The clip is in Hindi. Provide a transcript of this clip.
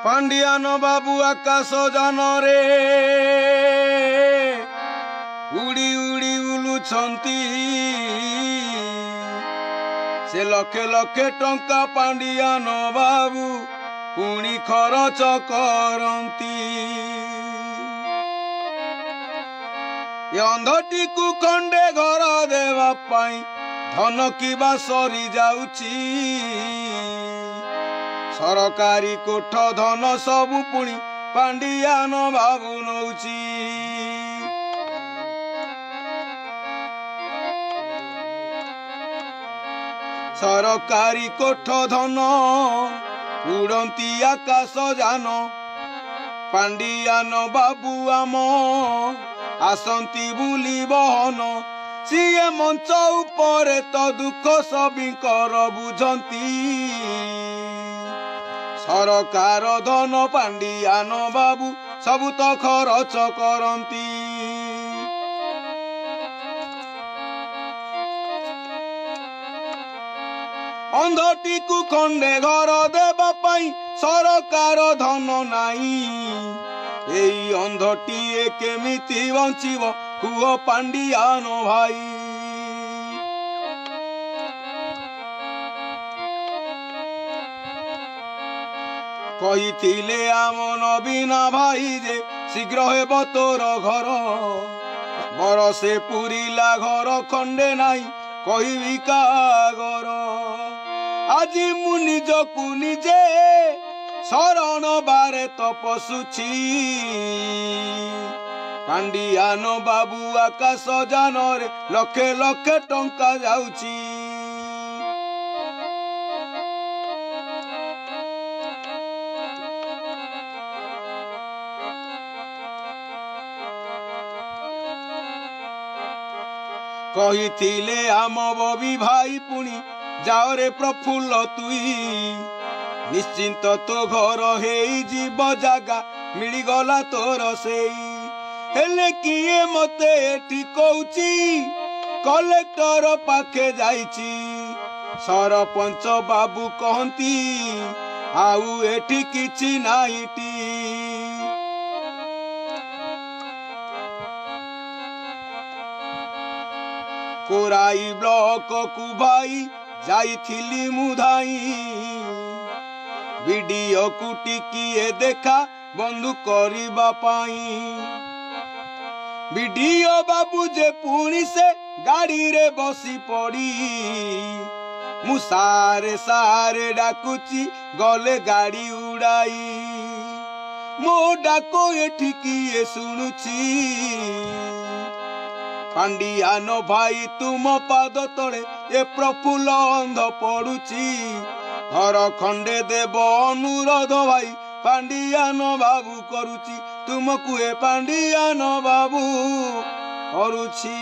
पांडियान बाबू आकाश जान रे उड़ी उड़ी उलुछंती से लखे लखे टंका पांडियान बाबू पुणी खरच करती अंधटी को खंडे घर देवा पाई धन किबा सरी जाउची सरकारी कोठ धन सबु पुणी पांडियान बाबू नौची सरकारी कोठ धन उड़ंती आकाश जान पांडियान बाबू आम आसंती बुली बहन सीए मंच उपरे तो दुख सबिंकर बुझंती सरकार धन पांडियान बाबू सबु तो खरच करती अंधटी को खंडे घर देवा पाई सरकार धन नाई एई अंधटी केमिति बंचिब कुह पांडियान भाई कही आम नवीना भाई जे शीघ्र हेब तोर घर बरसे पुरीला घर खंडे नाई कहबी कागर आज मु निजकु निजे शरण बारे तपसुची पांडियान बाबू आकाश जान रे लखे लखे टंका जाउची कही आम बबी भाई पुणी जाओ रे प्रफुल्ल तुई निश्चिंत तो घर हेई जीव जागा मिलीगला तोर सेई हेले किए मते एठी कहूची कलेक्टर पाखे जाइची सरपंच बाबू कहती आउ एठी किछि नाइटी कोराई ब्लॉक कु भाई जाइथिली मुधाई वीडियो को टिकिए देखा बंधु करिबा पाई वीडियो बाबू जे पुणी से गाड़ी रे बसी पड़ी मु सारे सारे डाकुची गले गाड़ी उड़ाई मो डाको एठी किए सुनुची पांडियान भाई तुम पाद तले ए प्रफुल्ल अंध पड़ुची घर खंडे देव अनुरोध भाई पांडियान बाबू करुची तुमको ए पांडियान बाबू करुची।